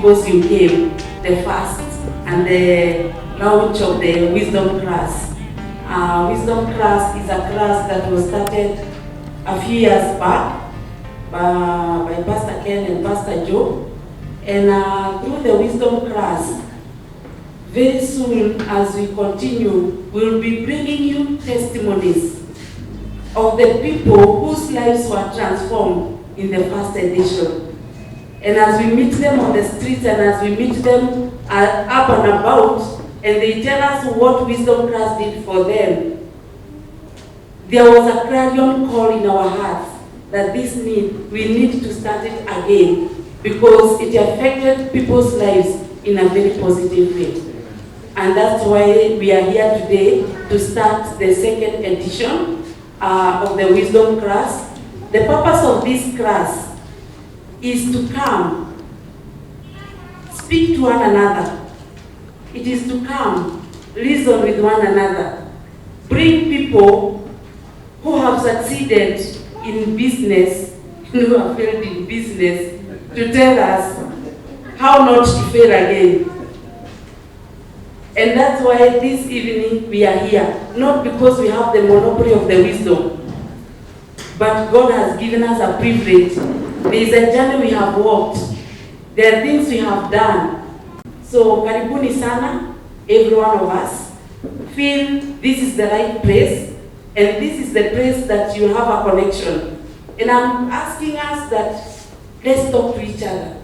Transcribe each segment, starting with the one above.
because you came, the first and the launch of the Wisdom class. Wisdom class is a class that was started a few years back by Pastor Ken and Pastor Joe. And through the Wisdom class, very soon as we continue, we'll be bringing you testimonies of the people whose lives were transformed in the first edition. And as we meet them on the streets and as we meet them up and about, and they tell us what Wisdom class did for them, there was a clarion call in our hearts that we need to start it again, because it affected people's lives in a very positive way. And that's why we are here today to start the second edition of the Wisdom class. The purpose of this class is to come, speak to one another. It is to come, reason with one another, bring people who have succeeded in business, who have failed in business, to tell us how not to fail again. And that's why this evening we are here, not because we have the monopoly of the wisdom, but God has given us a privilege. There is a journey we have walked. There are things we have done. So, karibuni sana, every one of us. Feel this is the right place, and this is the place that you have a connection. And I'm asking us that let's talk to each other.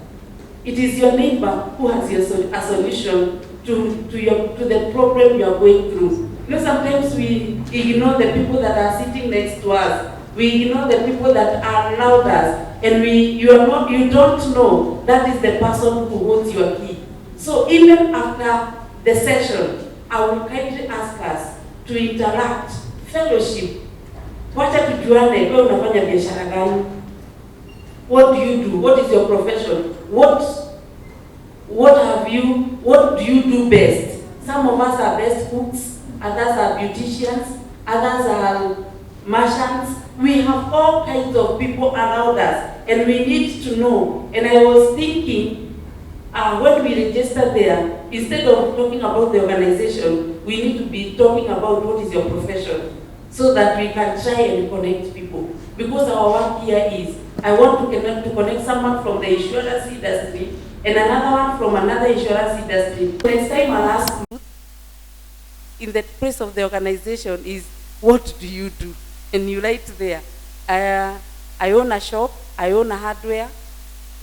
It is your neighbor who has a solution to the problem you are going through. You know, sometimes we ignore the people that are sitting next to us. We ignore the people that are around us, and you don't know that is the person who holds your key. So even after the session, I will kindly ask us to interact, fellowship. Wacha tujuane, wewe unafanya biashara gani? What do you do? What is your profession? What do you do best? Some of us are best cooks, others are beauticians, others are merchants. We have all kinds of people around us, and we need to know. And I was thinking, when we register there, instead of talking about the organization, we need to be talking about what is your profession, so that we can try and connect people. Because our work here is, I want to connect someone from the insurance industry and another one from another insurance industry. Next time I'll ask you, in the place of the organization is, what do you do? And you write there, I own a shop, I own a hardware,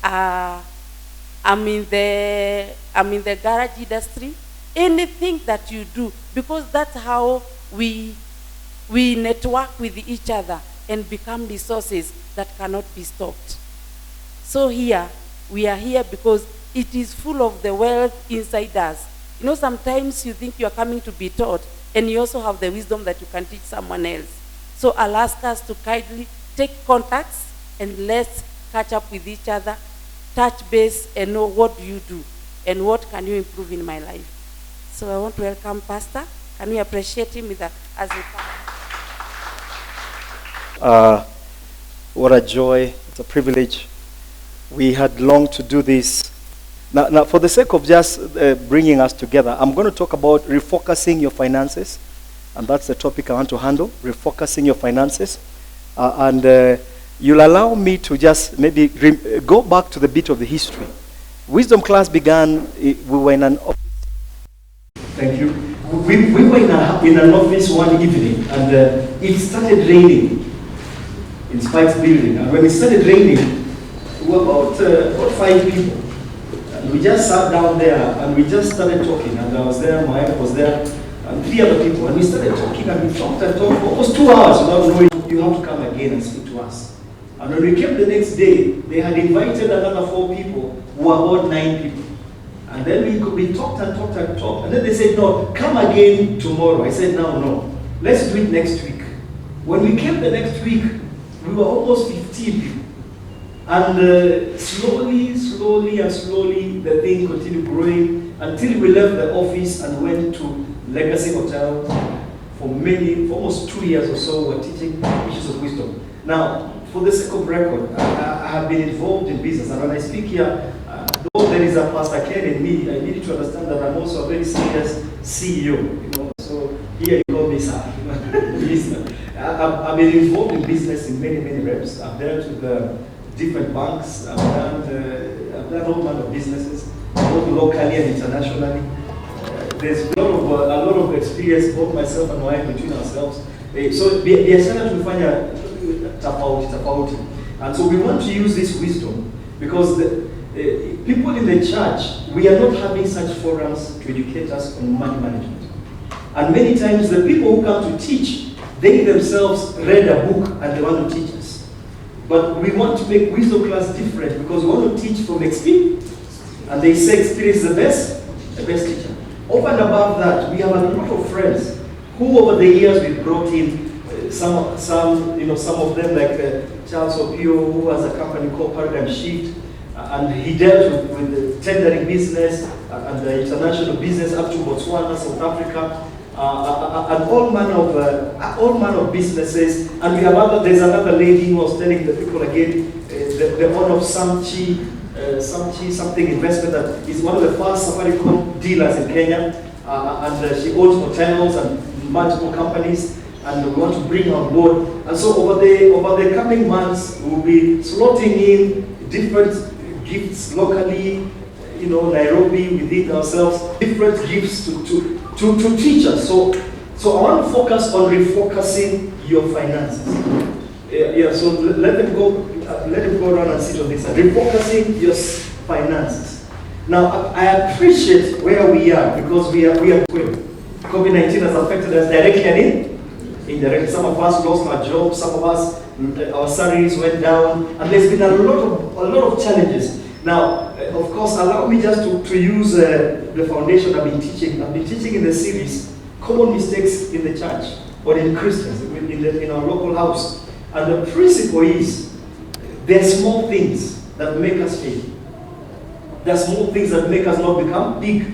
I'm in the garage industry. Anything that you do, because that's how we network with each other and become resources that cannot be stopped. So here, we are here because it is full of the wealth inside us. You know, sometimes you think you are coming to be taught, and you also have the wisdom that you can teach someone else. So I'll ask us to kindly take contacts and let's catch up with each other, touch base, and know what do you do and what can you improve in my life. So I want to welcome Pastor. Can we appreciate him as he comes? What a joy, it's a privilege. We had longed to do this. Now for the sake of just bringing us together, I'm going to talk about refocusing your finances. And that's the topic I want to handle, refocusing your finances. You'll allow me to just maybe go back to the bit of the history. Wisdom class began, we were in an office. Thank you. We were in an office one evening, and it started raining in Spike's building. And when it started raining, we were about 5 people. And we just sat down there, and we just started talking. And I was there, my wife was there, and 3 other people. And we started talking, and we talked and talked for almost 2 hours without knowing you have to come again and speak to us. And when we came the next day, they had invited another 4 people, who were about 9 people. And then we talked and talked and talked. And then they said, no, come again tomorrow. I said, no, let's do it next week. When we came the next week, we were almost 15 people. And slowly, the thing continued growing until we left the office and went to Legacy Hotel for almost 2 years or so. We're teaching issues of wisdom. Now, for the sake of record, I have been involved in business, and when I speak here, those there is a Pastor Ken in me, I need you to understand that I'm also a very serious CEO, So here you call me sir. I've been involved in business in many reps. I've dealt with different banks. I've done all kinds of businesses, both locally and internationally. There's a lot of experience, both myself and my wife, between ourselves. So biashara tulifanya tofauti. And so we want to use this wisdom because people in the church, we are not having such forums to educate us on money management. And many times the people who come to teach, they themselves read a book and they want to teach us. But we want to make wisdom class different because we want to teach from experience. And they say experience is the best teacher. Over and above that, we have a lot of friends who over the years we've brought in some of them like Charles Opio, who has a company called Paradigm Shift, and he dealt with the tendering business and the international business up to Botswana, South Africa, and all manner of businesses. And we have there's another lady who was telling the people again, the owner of something investment that is one of the first Safaricom dealers in Kenya, and she owns hotels and multiple companies, and we want to bring her on board. And so over the coming months, we'll be slotting in different gifts locally, Nairobi, within ourselves, different gifts to teach us. So I want to focus on refocusing your finances. So let them go around and sit on this. Refocusing your finances. Now, I appreciate where we are because we are COVID-19 has affected us directly and indirectly. Some of us lost our jobs. Some of us, our salaries went down, and there's been a lot of challenges. Now, of course, allow me just to use the foundation I've been teaching. I've been teaching in the series, Common Mistakes in the Church, or in Christians, in our local house. And the principle is, there are small things that make us fail. There are small things that make us not become big.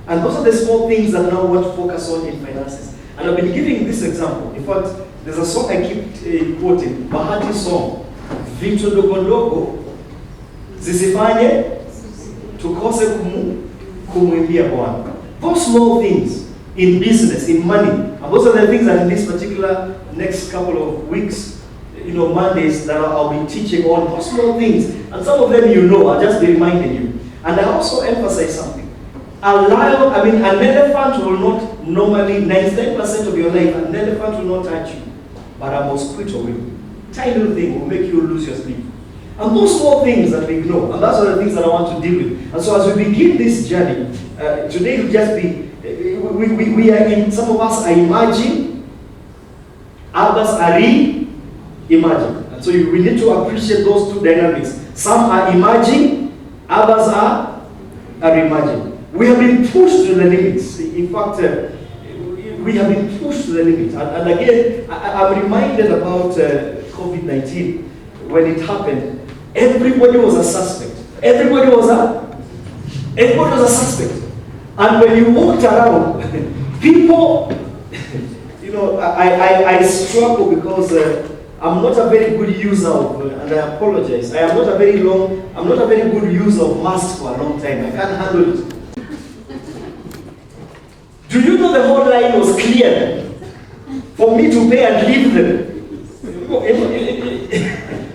And those are the small things that now want to focus on in finances. And I've been giving this example. In fact, there's a song I keep quoting, Bahati's song, Vitu ndogo ndogo zisifanye tukose kumwimbia Bwana. Those small things in business, in money, and those are the things that in this particular next couple of weeks, Mondays, that I'll be teaching on those small things. And some of them I'll just be reminding you. And I also emphasize something. An elephant will not normally, 99% of your life, an elephant will not touch you, but a mosquito will. Tiny little thing will make you lose your sleep. And those small things that we ignore, and that's one of the things that I want to deal with. And so as we begin this journey, today will just be, we are in, some of us are emerging, others are re-emerging. And so we need to appreciate those two dynamics. Some are emerging, others are emerging. We have been pushed to the limits. In fact, we have been pushed to the limit. And again, I'm reminded about COVID-19. When it happened, everybody was a suspect. Everybody was a suspect. And when you walked around, people, I struggle because I'm not a very good user of, and I apologize, I'm not a very good user of masks for a long time. I can't handle it. Do you know the whole line was cleared for me to pay and leave them?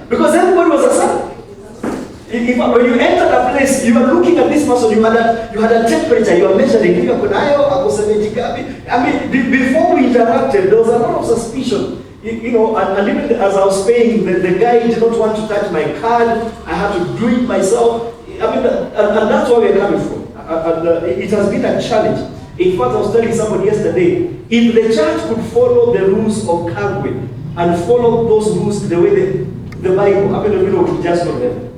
Because everybody was a suspect. When you entered a place, you were looking at this person, you had a temperature, you were measuring, before we interacted, there was a lot of suspicion. And even as I was paying, the guy did not want to touch my card. I had to do it myself. And that's where we're coming from. It has been a challenge. In fact, I was telling somebody yesterday, if the church could follow the rules of Calvary and follow those rules the way the Bible, would just not them.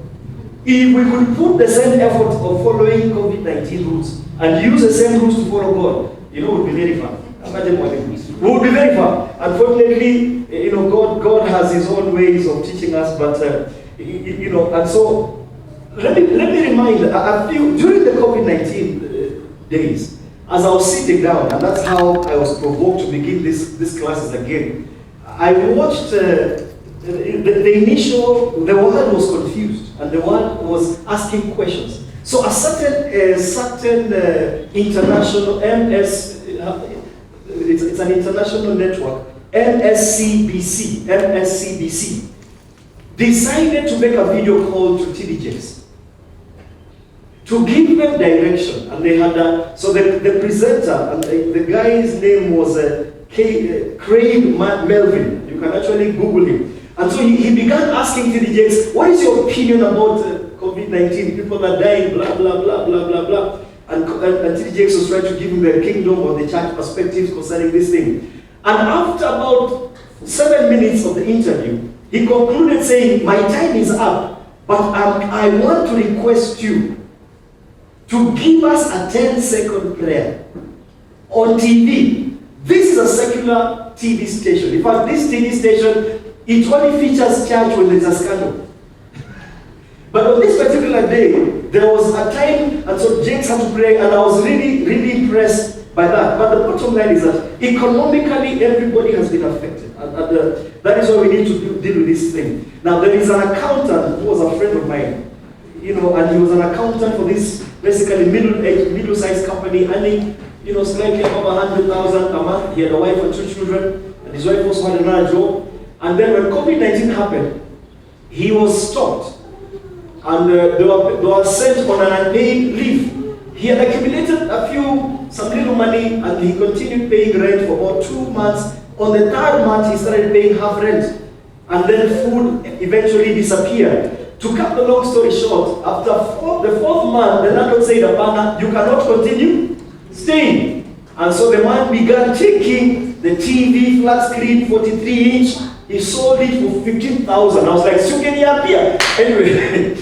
If we could put the same effort of following COVID-19 rules and use the same rules to follow God, it would be very fun. We would be very fun. Unfortunately, God has His own ways of teaching us, but and so let me remind. I feel during the COVID-19 days, as I was sitting down, and that's how I was provoked to begin these classes again. I watched the world was confused, and the world was asking questions. So a certain international it's an international network, MSCBC, decided to make a video call to TDJs to give them direction. And they had so the presenter, and the guy's name was Craig Melvin. You can actually Google him. And so he began asking TDJs, what is your opinion about COVID-19? People are dying, blah, blah, blah, blah, blah, blah. And TDJs was trying to give him the kingdom or the church perspectives concerning this thing. And after about 7 minutes of the interview, he concluded saying, my time is up, but I want to request you to give us a 10-second prayer on TV. This is a secular TV station. In fact, this TV station, it only features church when there's a scandal. But on this particular day, there was a time, and so James had to pray, and I was really, really impressed by that. But the bottom line is that economically, everybody has been affected. And that is why we need to deal with this thing. Now, there is an accountant who was a friend of mine, and he was an accountant for this basically middle-sized company, earning, slightly above 100,000 a month. He had a wife and 2 children, and his wife also had another job. And then when COVID-19 happened, he was stopped. And they were sent on an unpaid leave. He had accumulated some little money, and he continued paying rent for about 2 months. On the 3rd month, he started paying half rent. And then food eventually disappeared. To cut the long story short, after the 4th month, the landlord said, Abana, you cannot continue staying. And so the man began taking the TV, flat screen, 43-inch. He sold it for 15,000. I was like, anyway,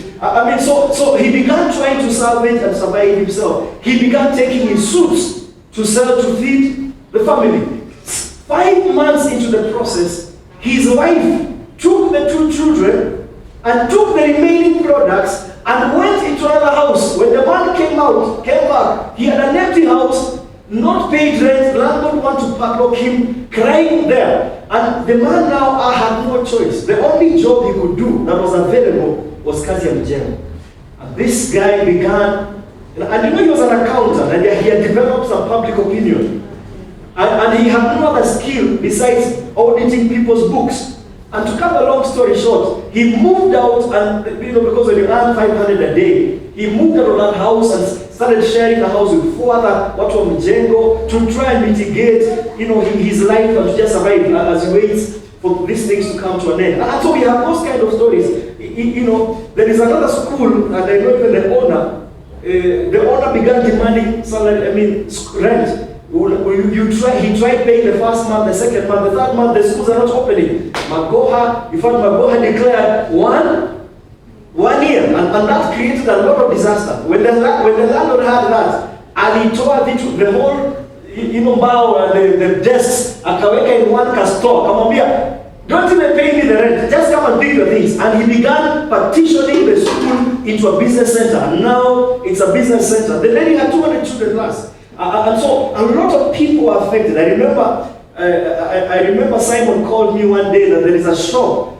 so he began trying to salvage and survive himself. He began taking his suits to sell to feed the family. 5 months into the process, his wife took the 2 children and took the remaining products and went into another house. When the man came back, he had an empty house, not paid rent, landlord wanted to padlock him, crying there. And the man now had no choice. The only job he could do that was available was kazi ya mjengo. And this guy began, and he was an accountant, and he had developed some public opinion. And he had no other skill besides auditing people's books. And to cut a long story short, he moved out, and because when you earn 500 a day, he moved out of that house and started sharing the house with 4 other watu wa mjengo to try and mitigate, his life and to just survive as he waits for these things to come to an end. And so we have those kind of stories. There is another school, and I know even the owner began demanding rent. He tried paying the 1st month, the 2nd month, the 3rd month, the schools are not opening. Magoha declared one year, and that created a lot of disaster. When the landlord had that, and he tore the whole, bao and the desks, akaweka in one store, kamwambia, don't even pay me the rent, just come and pick your things. And he began partitioning the school into a business center. And now it's a business center. The lady had 200 children plus. And so a lot of people were affected. I remember Simon called me one day that there is a shop,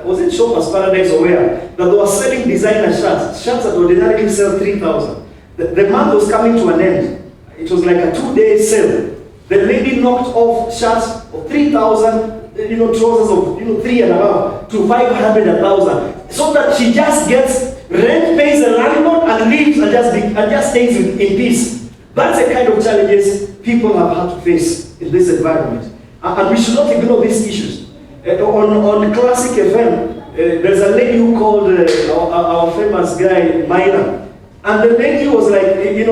was it Shoppers Paradise or where, that they were selling designer shirts that ordinarily sell 3,000. The month was coming to an end. It was like a 2-day sale. The lady knocked off shirts of 3,000, trousers of 3 and above to 500 and 1,000, so that she just gets rent, pays the landlord, and leaves and just stays in peace. That's the kind of challenges people have had to face in this environment. And we should not ignore these issues. On Classic FM, there's a lady who called our famous guy, Maina. And the lady was like, it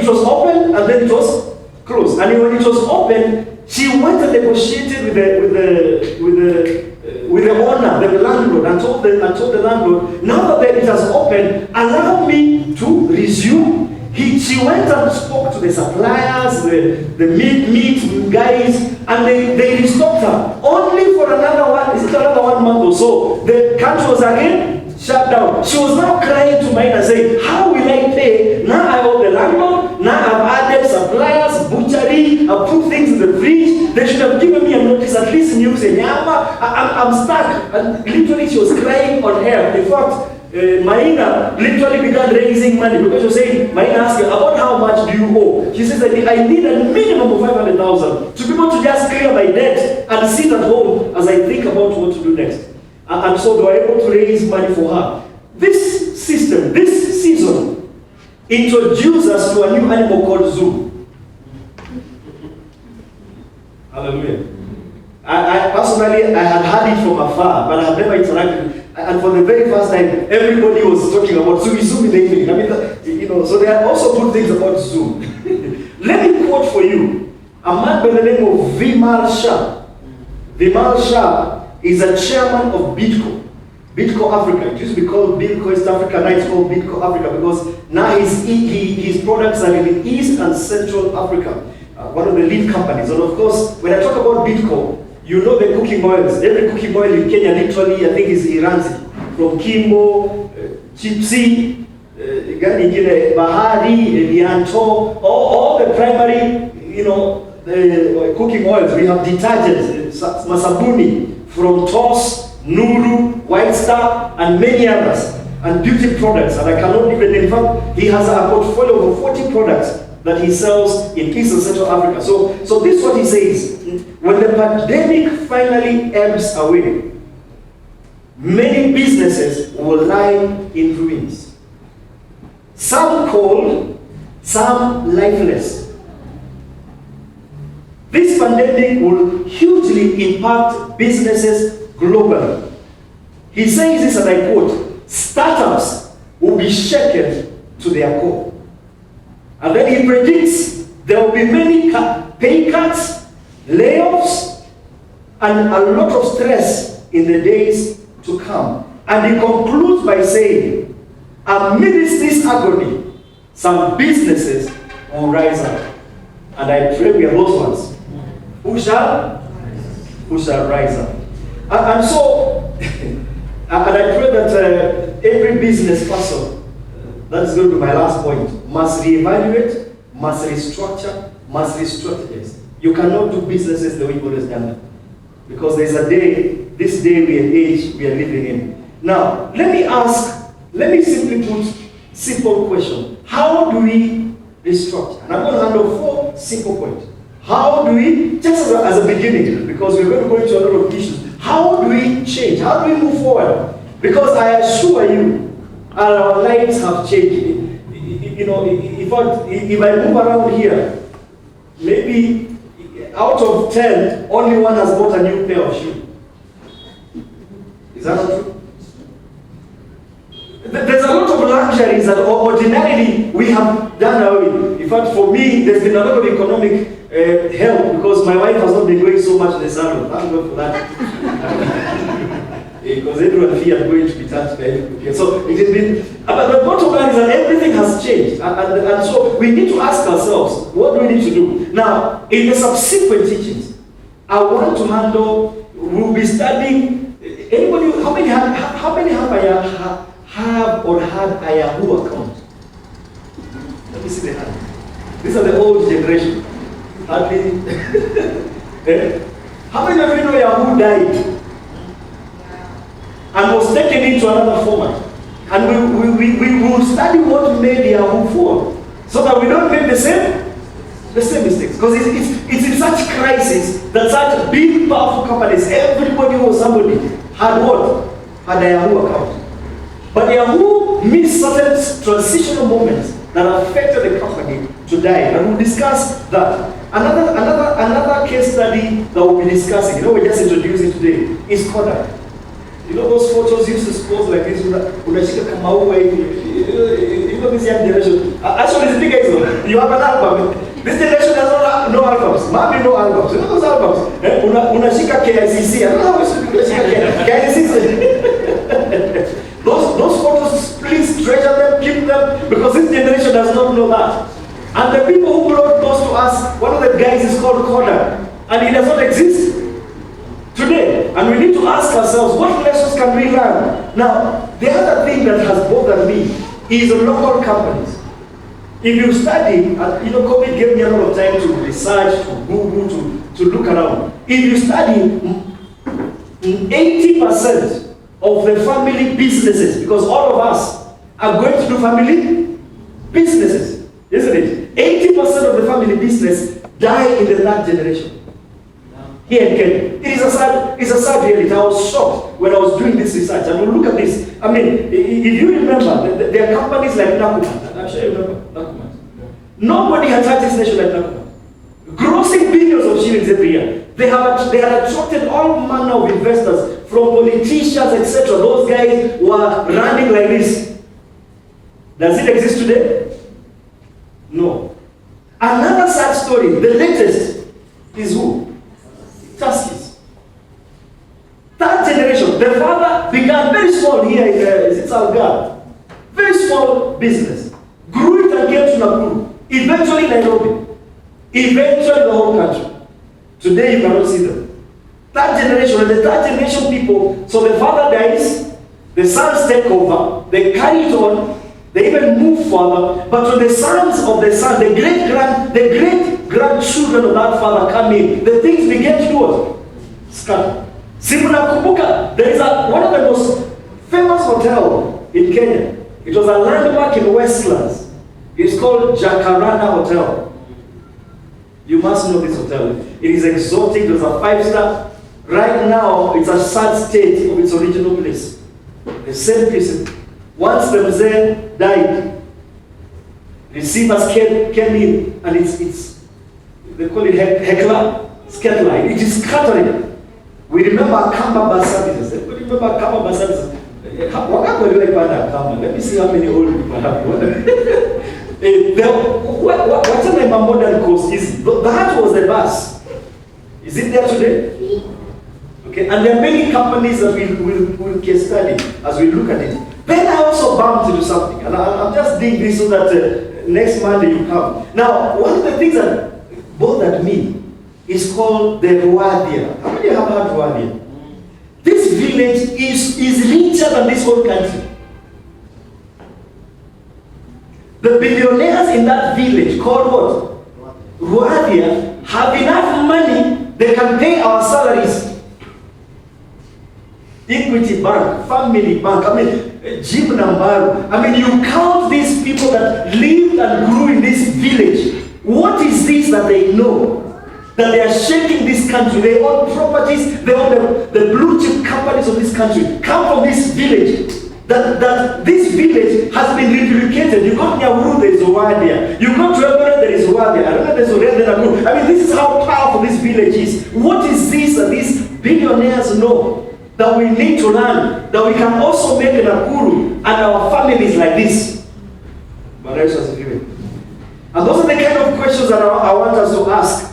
was open and then it was closed. And when it was open, she went and negotiated with the owner, the landlord, and told the landlord, now that it has opened, allow me to resume. She went and spoke to the suppliers, the meat guys, and they restocked her. Only for another 1 month or so, the country was again shut down. She was now crying to mine and saying, how will I pay? Now I owe the landlord, now I've added suppliers, butchery, I've put things in the fridge. They should have given me a notice, at least news in Yama. I'm stuck. And literally she was crying on air. In fact, Maina literally began raising money because you're saying, Maina asked her, about how much do you owe? She says, I need a minimum of 500,000 to be able to just clear my debt and sit at home as I think about what to do next. And so they were able to raise money for her. This system, this season, introduced us to a new animal called Zoom. Hallelujah. I personally, I had heard it from afar, but I had never interacted. And for the very first time, everybody was talking about Zoom in the evening. I mean, so there are also good things about Zoom. Let me quote for you a man by the name of Vimal Shah. Vimal Shah is a chairman of Bidco Africa. It used to be called Bidco East Africa, now it's called Bidco Africa because now his products are in East and Central Africa. One of the lead companies. And of course, when I talk about Bidco, you know the cooking oils. Every cooking oil in Kenya literally, I think, is Iranzi. From Kimbo, Chipsi, Bahari, Lianto, all the primary, the cooking oils. We have detergents, Masabuni, from Toss, Nuru, White Star, and many others. And beauty products. And I cannot even, in fact, he has a portfolio of 40 products that he sells in East and Central Africa. So this is what he says. When the pandemic finally ebbs away, many businesses will lie in ruins. Some cold, some lifeless. This pandemic will hugely impact businesses globally. He says this, and I quote, startups will be shaken to their core. And then he predicts there will be many pay cuts, layoffs, and a lot of stress in the days to come. And he concludes by saying, amidst this agony, some businesses will rise up. And I pray we are those ones. Who shall rise up. And so, and I pray that every business person, that's going to be my last point, must reevaluate, must restructure, must re-strategize. You cannot do businesses the way you've always done them. Because there's a day, this day we and age we are living in. Now, let me simply put simple question. How do we restructure? And I'm going to handle 4 simple points. How do we, just as a beginning, because we're going to go into a lot of issues, how do we change? How do we move forward? Because I assure you, our lives have changed. In fact, if I move around here, maybe out of 10, only one has bought a new pair of shoes. Is that not true? There's a lot of luxuries that ordinarily we have done away. In fact, for me, there's been a lot of economic help because my wife has not been going so much in the salon. Thank God for that. Because everyone feared going to be touched by everything. So it has been, but the bottom line is that everything has changed. And so we need to ask ourselves, what do we need to do? Now, in the subsequent teachings, I want to handle, we'll be studying, anybody, how many have or had a Yahoo account? Let me see the hand. These are the old generation. Hardly. How many of you know Yahoo died? And was taken into another format. And we will study what made Yahoo fall, so that we don't make the same mistakes. Because it's in such crisis that such big, powerful companies, everybody or somebody had what? Had a Yahoo account. But Yahoo missed certain transitional moments that affected the company to die. And we'll discuss that. Another case study that we'll be discussing, we're just introducing today, is Kodak. You know those photos used to pose like this, unashika kama uwe hivi. This young generation, actually the thing is, you have an album. This generation does not have no albums. Maybe no albums. You know those albums? Unashika KICC. I don't know how to unashika KICC. Those photos, please treasure them, keep them, because this generation does not know that. And the people who brought those to us, one of the guys is called Kodak, and he does not exist today. And we need to ask ourselves, what lessons can we learn? Now, the other thing that has bothered me is local companies. If you study, COVID gave me a lot of time to research, to Google, to look around. If you study, 80% of the family businesses, because all of us are going to do family businesses, isn't it? 80% of the family business die in the third generation. Here in Kenya. It's a sad reality. I was shocked when I was doing this research. And we look at this. I mean, if you remember, there are companies like Nakumatt. I'm sure you remember Nakumatt. Nobody has touched this nation like Nakumatt. Grossing billions of shillings every year. They had attracted all manner of investors, from politicians, etc. Those guys were running like this. Does it exist today? No. Another sad story, the latest, is who? Tuskys. Third generation. The father began very small here in Salga. Very small business. Grew it and came to Nakuru. Eventually Nairobi. Eventually the whole country. Today you cannot see them. Third generation. And the third generation people, so the father dies, the sons take over, they carry it on, they even move further. But when the sons of the son, the great grandchildren of that father come in, the things begin to do what? Scatter. Simuna Kumbuka, there is one of the most famous hotel in Kenya. It was a landmark in Westlands. It's called Jacaranda Hotel. You must know this hotel. It is exotic. It was a 5-star. Right now, it's a sad state of its original place. The same place. Once the Mzee died, receivers came in, and it's they call it heckler, scattering. It is scattering. We remember Kamba bus services. Everybody remember Kamba bus services? Let me see how many old people have. What's the name of modern course is? That was the bus. Is it there today? Okay, and there are many companies that we'll case study as we look at it. Then I also bumped into something, and I'm just doing this so that next Monday you come. Now, one of the things that bothered me is called the Rwadia. How many have heard Rwadia? This village is richer than this whole country. The billionaires in that village, called what? Rwadia, have enough money, they can pay our salaries. Equity Bank, Family Bank, Jim Nambaru. You count these people that lived and grew in this village. What is this that they know? That they are shaking this country. They own properties, they own the blue chip companies of this country. Come from this village. That this village has been replicated. You go to Nyahururu, there is Rwadia. You go to Eldoret, there is Rwadia. I don't know, there is Rwadia. This is how powerful this village is. What is this that these billionaires know? That we need to learn, that we can also make an Nakuru and our families like this. And those are the kind of questions that I want us to ask.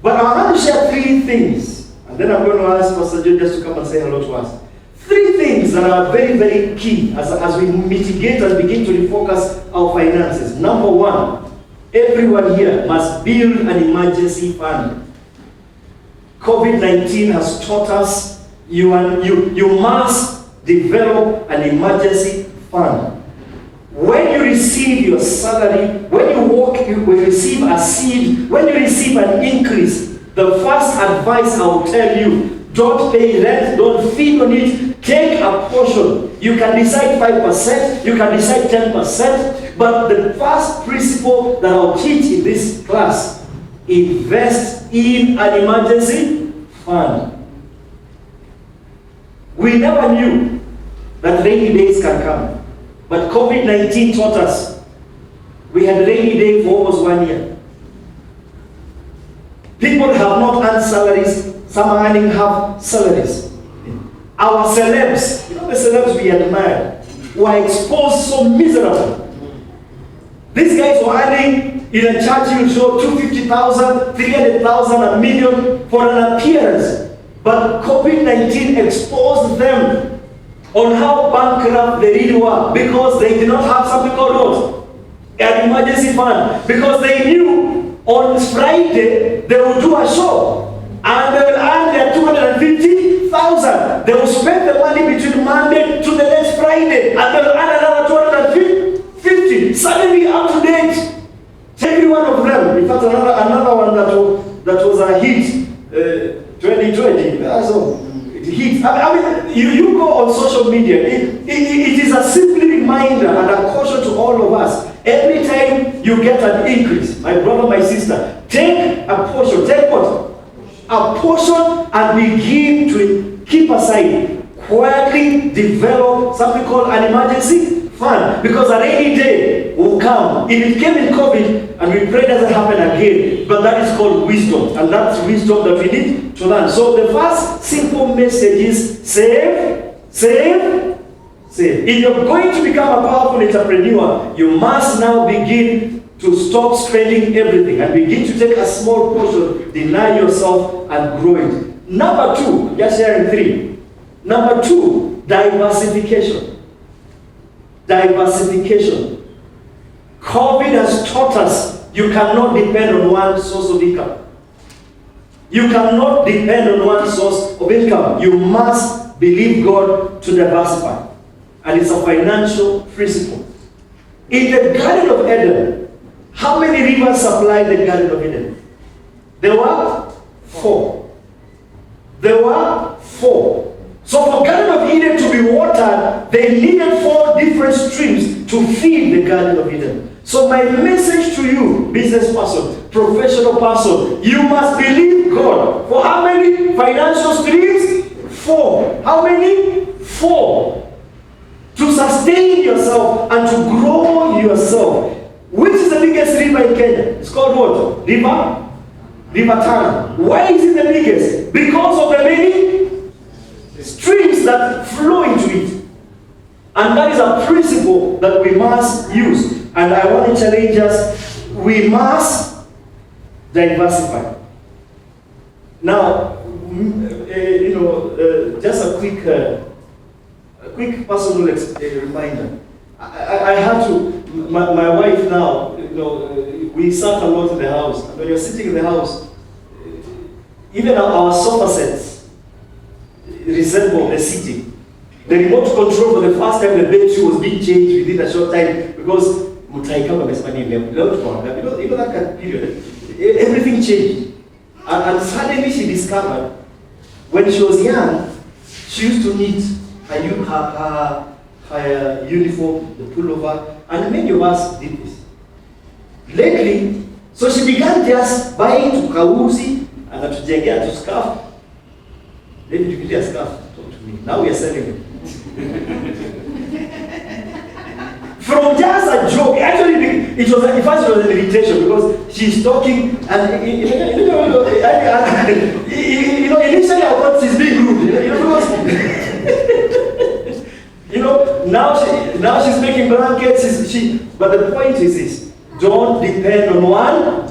But I want to share 3 things. And then I'm going to ask Pastor Joe just to come and say hello to us. 3 things that are very, very key as we mitigate and begin to refocus our finances. Number 1, everyone here must build an emergency fund. COVID-19 has taught us you must develop an emergency fund. When you receive your salary, when you work, you will receive a seed. When you receive an increase, the first advice I will tell you, don't pay rent, don't feed on it, take a portion. You can decide 5%, you can decide 10%, but the first principle that I'll teach in this class, invest in an emergency fund. We never knew that rainy days can come. But COVID-19 taught us. We had rainy day for almost 1 year. People have not earned salaries. Some are earning half salaries. Our celebs, the celebs we admire, were exposed so miserable. These guys were earning in a Churchill show 250,000, 300,000, $1 million for an appearance. But COVID-19 exposed them on how bankrupt they really were, because they did not have something called what? An emergency fund. Because they knew on Friday they would do a show and they will earn their 250,000. They will spend the money between Monday to the next Friday and they will earn another 250. Suddenly up to date. Every one of them. In fact, another one that was a hit. 2020, so It hits. I mean, you go on social media. It is a simple reminder and a caution to all of us. Every time you get an increase, my brother, my sister, take a portion. Take what? A portion, and begin to keep aside. Quietly develop something called an emergency fund, because a rainy day will come. If it came in COVID, and we pray it doesn't happen again, but that is called wisdom, and that's wisdom that we need to learn. So the first simple message is save, save, save. If you're going to become a powerful entrepreneur, you must now begin to stop spending everything and begin to take a small portion, deny yourself, and grow it. Number two, just sharing three. Number two, diversification. Diversification. COVID has taught us you cannot depend on one source of income. You cannot depend on one source of income. You must believe God to diversify. And it's a financial principle. In the Garden of Eden, how many rivers supplied the Garden of Eden? There were 4. There were 4. So for Garden of Eden to be watered, they needed 4 different streams to feed the Garden of Eden. So my message to you, business person, professional person, you must believe God. For how many financial streams? 4. How many? 4. To sustain yourself and to grow yourself. Which is the biggest river in Kenya? It's called what? River Tana. Why is it the biggest? Because of the many streams that flow into it. And that is a principle that we must use. And I want to challenge us, we must diversify. Now, just a quick personal reminder. I had to, my wife now, we sat a lot in the house. And when you're sitting in the house, even our sofa sets resemble the seating. The remote control for the first time, the bed shoe was being changed within a short time because that kind of period, everything changed. And suddenly she discovered, when she was young, she used to knit her uniform, the pullover, and many of us did this. Lately, so she began just buying to kauzi and atujengea to scarf. Then you get a scarf, talk to me. Now we are selling it. From just a joke, actually, it was at first it was an irritation because she's talking and initially I thought she's being rude, now she's making blankets. But the point is this: don't depend on one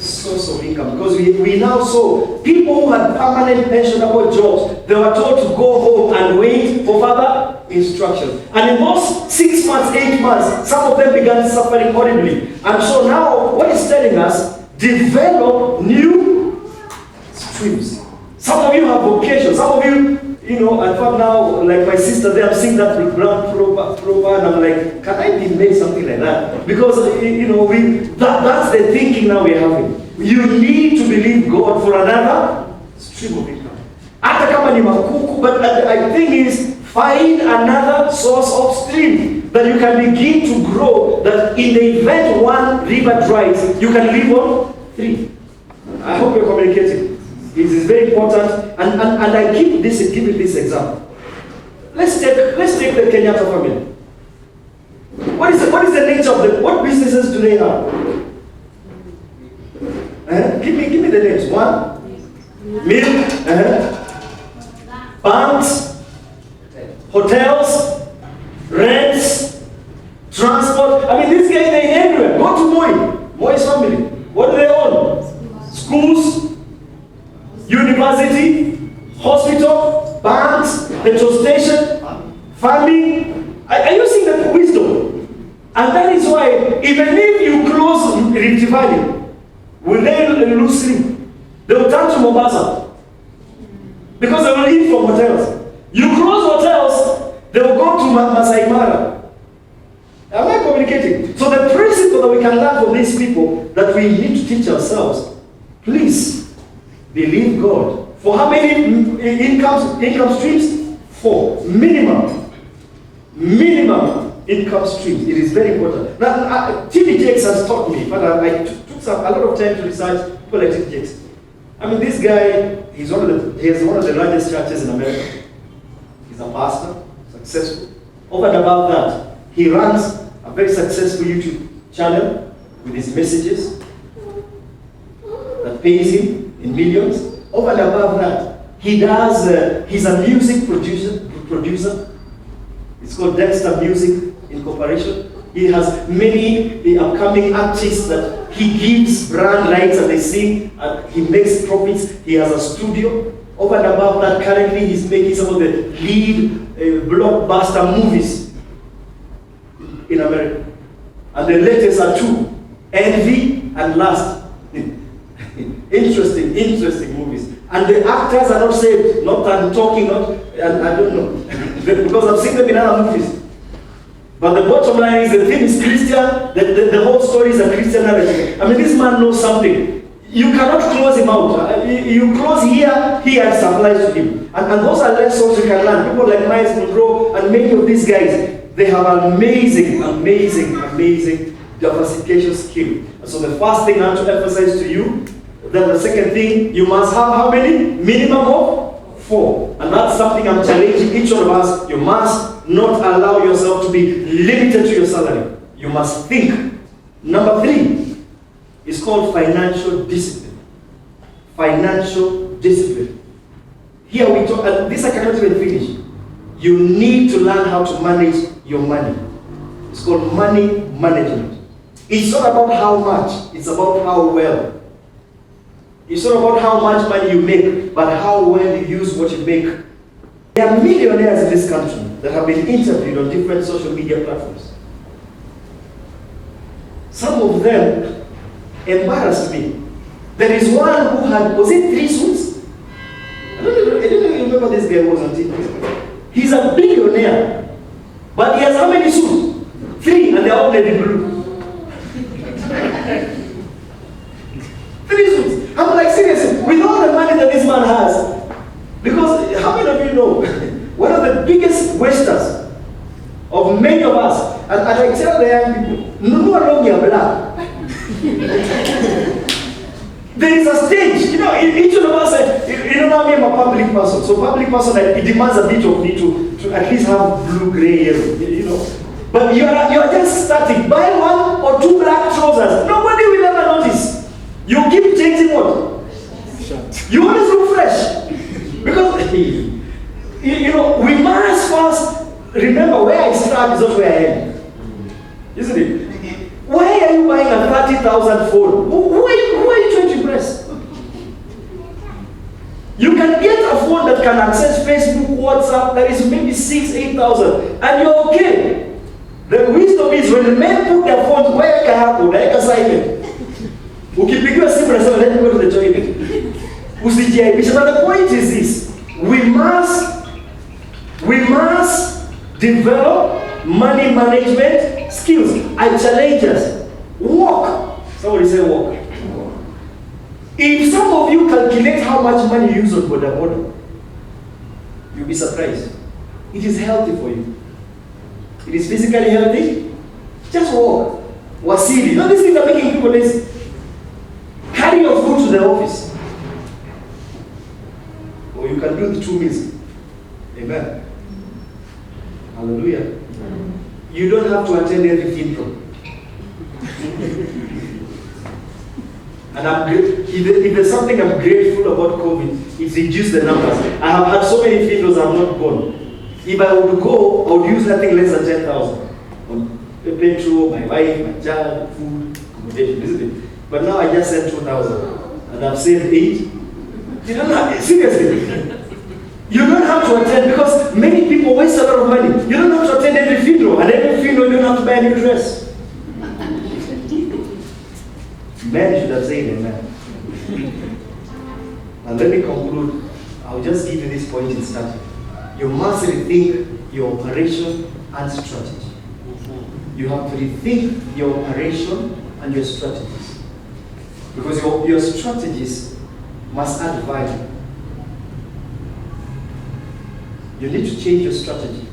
source of income, because we now saw people who had permanent pensionable jobs, they were told to go home and wait for further instruction. And in those 6 months, 8 months, some of them began suffering horribly. And so now, what it's telling us, develop new streams. Some of you have vocation. Some of you, I thought now, like my sister there, I'm seeing that Brown Proba, and I'm like, can I be made something like that? Because, that's the thinking now we're having. You need to believe God for another stream of income. Hata kama ni makuku, but the thing is, find another source of stream that you can begin to grow, that in the event one river dries, you can live on 3. I hope you're communicating. It is very important, and I keep giving this example. Let's take the Kenyatta family. What is the nature of what businesses do they have? Give me the names. 1, milk, banks, hotels, rents, transport. I mean, these guys, they're everywhere. Go to Moi's family. What do they own? Schools, university, hospital, banks, petrol station, farming. Are you seeing that wisdom? And that is why, even if you close Rift Valley, will they lose sleep? They will turn to Mombasa. Because they will eat from hotels. You close hotels, they will go to Masai Mara. Am I communicating? So the principle that we can learn from these people, that we need to teach ourselves, please believe God For how many income streams? 4. Minimum income streams. It is very important. Now, T.D. Jakes has taught me, but I took a lot of time to research people like T.D. Jakes. I mean, this guy, he has one of the largest churches in America. He's a pastor, successful. Over and above that, he runs a very successful YouTube channel with his messages that pays him in millions. Over and above that, he's a music producer. It's called Dexter Music Incorporation. He has many upcoming artists that he gives brand rights and they sing, and he makes profits. He has a studio. Over and above that, currently he's making some of the lead blockbuster movies in America. And the latest are 2, Envy and Lust. Interesting movies. And the actors are not saved, not talking, and I don't know. Because I've seen them in other movies. But the bottom line is the thing is Christian, the whole story is a Christian narrative. I mean, this man knows something. You cannot close him out. You close here, he applies to him. And those are lessons you can learn. People like Miles Monroe and many of these guys, they have amazing diversification skill. And so the first thing I want to emphasize to you, then the second thing, you must have how many? Minimum of 4. And that's something I'm challenging each one of us. You must not allow yourself to be limited to your salary. You must think. Number 3 is called financial discipline. Financial discipline. Here we talk, this I cannot even finish. You need to learn how to manage your money. It's called money management. It's not about how much, it's about how well. It's not about how much money you make, but how well you use what you make. There are millionaires in this country that have been interviewed on different social media platforms. Some of them embarrassed me. There is one who had, was it 3 suits? I don't even remember this guy was on TV. He's a billionaire, but he has how many suits? 3, and they're all navy blue. 3 suits. I'm like, seriously, with all the money that this man has, because how many of you know, one of the biggest wasters of many of us, and I tell the young people, no longer you're black. There is a stage, each of us, now I'm a public person, so public person, it demands a bit of me to at least have blue, gray, yellow, But you're just starting. Buy 1 or 2 black trousers. Nobody will ever notice. You keep changing what? You always look fresh. Because, we must first remember where I start is not where I end. Isn't it? Why are you buying a 30,000 phone? Who are you trying to impress? You can get a phone that can access Facebook, WhatsApp, that is maybe 6,000-8,000, and you're okay. The wisdom is when the men put their phones where can happen, like a silent. Ukipigiwa simu nasema let me go to the toilet. Usijiaibisha. But the point is this: we must develop money management skills. I challenge us. Walk. Somebody say walk. If some of you calculate how much money you use on boda, you'll be surprised. It is healthy for you. It is physically healthy. Just walk. Wasili. These things are making people lazy. Carry your food to the office. Or you can do the 2 meals. Amen. Hallelujah. You don't have to attend every funeral. And if there's something I'm grateful about COVID, it's reduced the numbers. I have had so many funerals I've not gone. If I would go, I would use nothing less than 10,000 on petrol, my wife, my child, food, accommodation, isn't it? But now I just sent 2,000 and I've saved 8. You don't have, seriously. You don't have to attend because many people waste a lot of money. You don't have to attend every funeral, and every funeral you don't have to buy a new dress. Men should have said amen. And let me conclude. I'll just give you this point in starting. You must rethink your operation and strategy. You have to rethink your operation and your strategies. Because your strategies must add value. You need to change your strategy.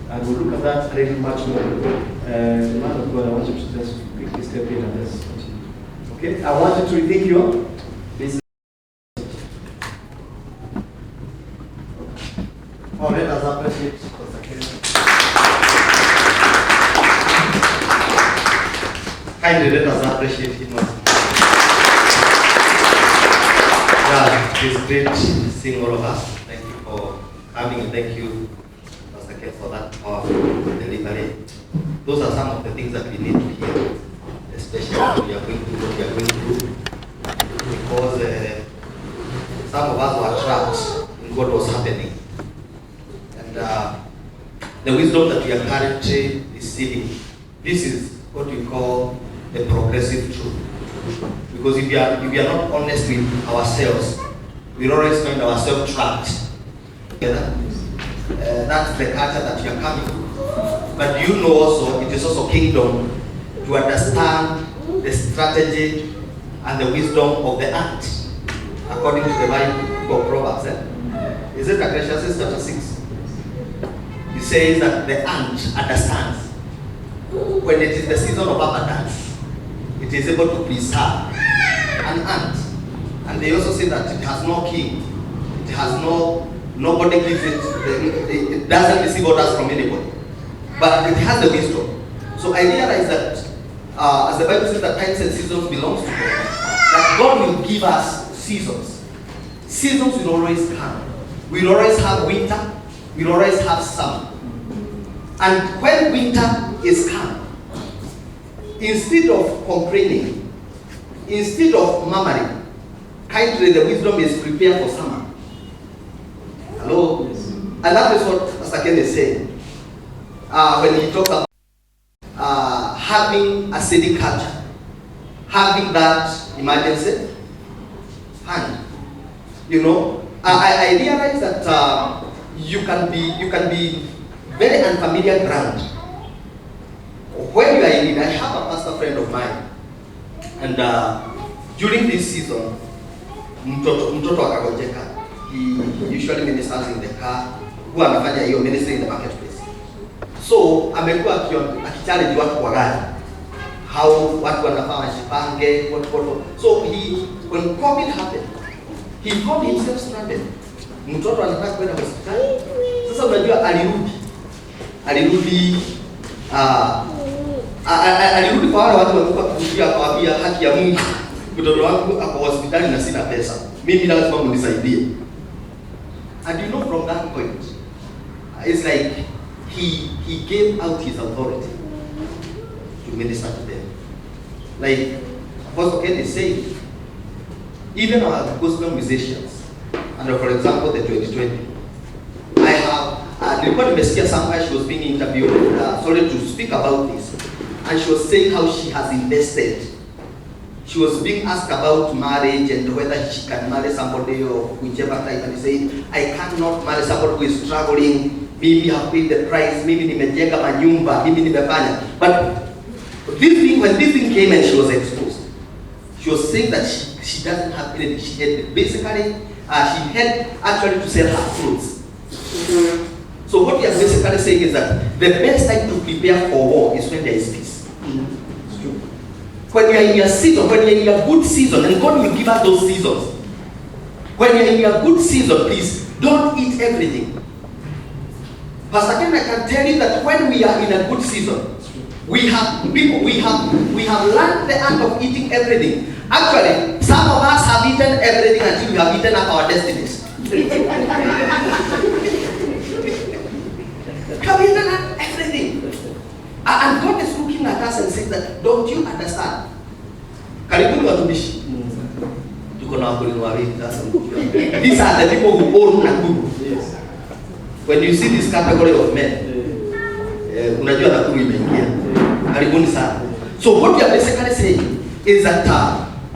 And we'll look at that a little much more. Man of God, I want you to just quickly step in and just continue. Okay? I want you to rethink your business. Oh, let us appreciate Pastor Ken. Kindly let us appreciate him. Yeah, it's great seeing all of us. Thank you for coming and thank you, Pastor Ken, for that powerful delivery. Those are some of the things that we need to hear, especially when we are going through what we are going through. Because some of us were trapped in what was happening. And the wisdom that we are currently receiving, this is what we call the progressive truth. Because if we are not honest with ourselves, we always find ourselves trapped together. That's the culture that we are coming from. But you know also, it is also kingdom to understand the strategy and the wisdom of the ant, according to the Bible of Proverbs. Is it Ecclesiastes chapter 6? It says that the ant understands when it is the season of abundance. It is able to preserve an ant. And they also say that it has no king. It has nobody gives it, it doesn't receive orders from anybody. But it has the wisdom. So I realize that, as the Bible says that times and seasons belongs to God, that God will give us seasons. Seasons will always come. We'll always have winter. We'll always have summer. And when winter is come, instead of complaining, instead of murmuring, kindly the wisdom is prepare for summer. Hello? Yes. And that is what Pastor Ken is saying. When he talks about having a steady culture, having that emergency fund. You know, I realize that you can be very unfamiliar ground. When you are in need, I have a pastor friend of mine, and during this season, mtoto akagonjeka. He usually ministers in the car. Huwa anafanya hiyo ministry in the marketplace. So amekuwa akichallenge watu kwa gari, how watu wanafaa wajipange, what. So when COVID happened, he found himself stranded. Mtoto anataka kwenda hospitali. Sasa unajua alirudi kwa wale watu walikuwa kuja akawaambia haki ya Mungu. Mtoto wangu ako hospitali na sina pesa. Mimi lazima mnisaidie. And you know, from that point, it's like he gave out his authority to minister to them. Like Apostle Ken is saying, even our gospel musicians, and for example the 2020, I have nilikuwa nimesikia somewhere she was being interviewed, to speak about this, and she was saying how she has invested. She was being asked about marriage and whether she can marry somebody of whichever type, and she said, I cannot marry somebody who is struggling. Maybe have paid the price, maybe nimejenga manyumba, maybe nimefanya. But when this thing came and she was exposed, she was saying that she doesn't have anything. She had basically, she had actually to sell her clothes. So what we are basically saying is that the best time to prepare for war is when there is peace. It's true. When you are in your season, when you are in your good season, and God will give us those seasons. When you are in your good season, please don't eat everything. Pastor Ken, I can tell you that when we are in a good season, we have learned the art of eating everything. Actually, some of us have eaten everything until we have eaten up our destinies. We have eaten up everything. And God is looking at us and saying that, don't you understand? Karibuni watumishi. Tuko na wakulima wawili sasa. These are the people who own Nakuru. When you see this category of men, unajua Nakuru imeingia. Karibuni sana. So what we are basically saying is that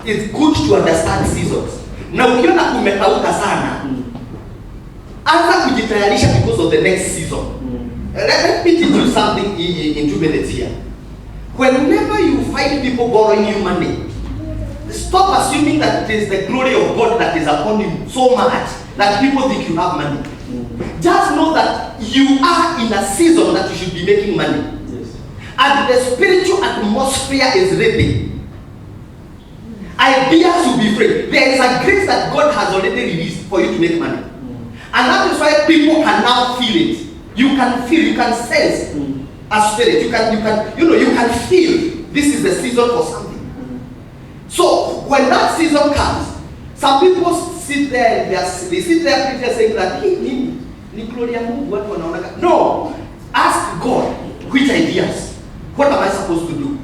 it's good to understand seasons. Na ukiona kumekauka sana, anza kujitayarisha because of the next season. Let me teach you something in 2 minutes here. Whenever you find people borrowing you money, stop assuming that it is the glory of God that is upon you so much that people think you have money. Just know that you are in a season that you should be making money. Yes. And the spiritual atmosphere is ready. Ideas will be free. There is a grace that God has already released for you to make money. And that is why people can now feel it. You can feel, you can sense a spirit. You can feel this is the season for something. So when that season comes, some people sit there, they sit there preaching saying that, no, ask God, which ideas? What am I supposed to do?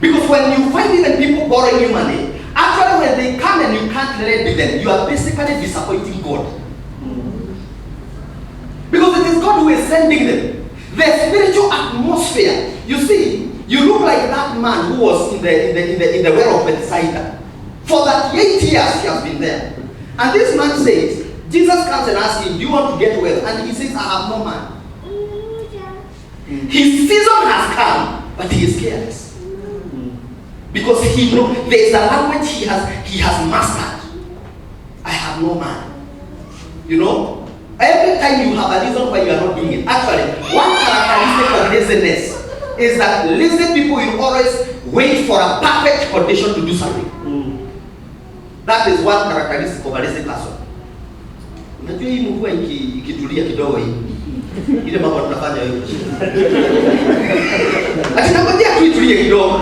Because when you find even people borrowing you money, actually when they come and you can't relate with them, you are basically disappointing God. Because it is God who is sending them. The spiritual atmosphere, you see, you look like that man who was in the well of Bethsaida. For that 8 years he has been there. And this man says, Jesus comes and asks him, do you want to get well? And he says, I have no man. His season has come, but he is careless. Because he knows there is a language he has mastered. I have no man. You know? Every time you have a reason why you are not doing it. Actually, one characteristic of laziness is that lazy people will always wait for a perfect condition to do something. That is one characteristic of a lazy person. Unajua hii mvua ikitulia kidogo hii. Ile mambo tunafanya hiyo. Atinangojea tu itulie kidogo.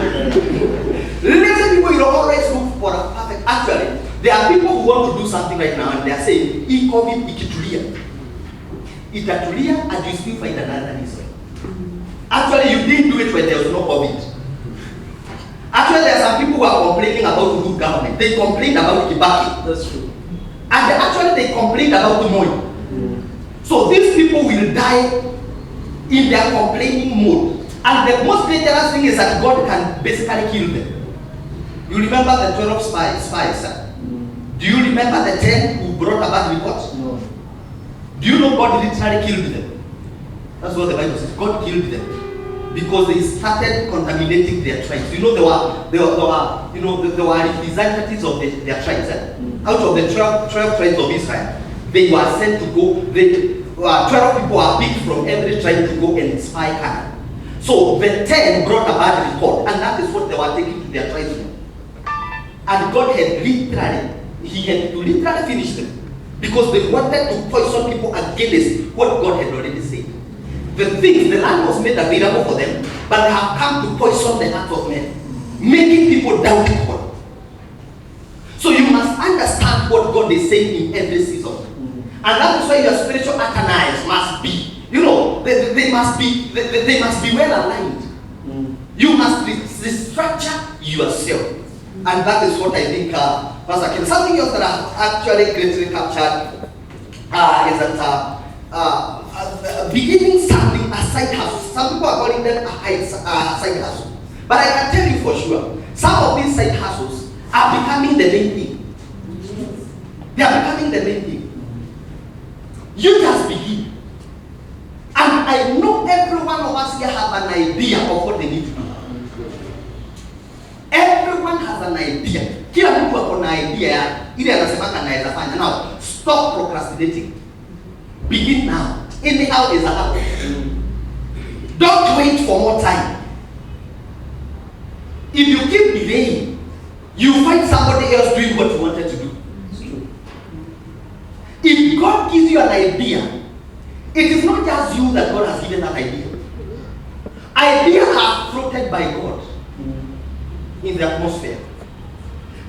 Lazy people will always look for a perfect. Actually, there are people who want to do something right now and they are saying, hii COVID ikitulia. Itatulia and you still find another reason. Actually, you didn't do it when there was no COVID. Actually, there are some people who are complaining about good government. They complained about Kibaki. That's true. And actually, they complained about the Moi. So these people will die in their complaining mode. And the most dangerous thing is that God can basically kill them. You remember the 12 spies? Do you remember the 10 who brought a bad report? No. Do you know God literally killed them? That's what the Bible says. God killed them because they started contaminating their tribes. You know, they were representatives of their tribes. Out of the 12 tribes of Israel, they were sent to go. 12 people are picked from every tribe to go and spy Canaan. So the 10 brought a bad report, and that is what they were taking to their tribes. And God had He had to literally finish them because they wanted to poison people against what God had already said. The land was made available for them, but they have come to poison the hearts of men, making people doubt God. So you must understand what God is saying in every season. And that is why your spiritual arcanites must be, they must be well aligned. You must restructure yourself. And that is what I think, Pastor Ken. Something else that I've actually greatly captured is that beginning something, a side hustle. Some people are calling them a side hustle. But I can tell you for sure, some of these side hustles are becoming the main thing. They are becoming the main thing. You just begin. And I know every one of us here have an idea of what they need to do. Everyone has an idea. Kila mtu ako na idea ile anasemanga anaweza fanya. Now, stop procrastinating. Begin now. Anyhow is allowed. Don't wait for more time. If you keep delaying, you find somebody else doing what you wanted to do. It's true. If God gives you an idea, it is not just you that God has given that idea. Ideas are floated by God in the atmosphere.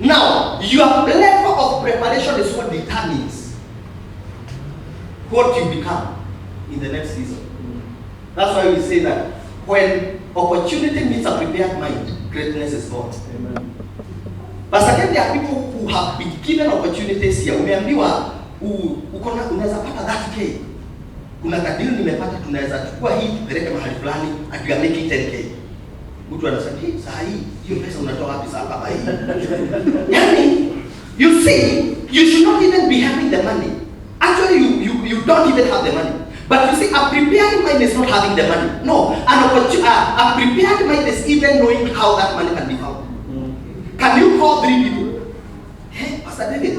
Now, your level of preparation is what determines what you become in the next season. That's why we say that when opportunity meets a prepared mind, greatness is born. Amen. But again, there are people who have been given opportunities here. Umeambiwa unaweza pata 30K. Kuna kadiri nimepata tunaweza chukua hii tupeleke mahali fulani and you are making 10K. Mtu anasema hii saa hii hiyo pesa unatoa wapi saa kama hii? Yani, you see, you should not even be having the money. Actually, you don't even have the money. But you see, a prepared mind is not having the money. No, a prepared mind is even knowing how that money can be found. Can you call 3 people? Hey, Pastor David,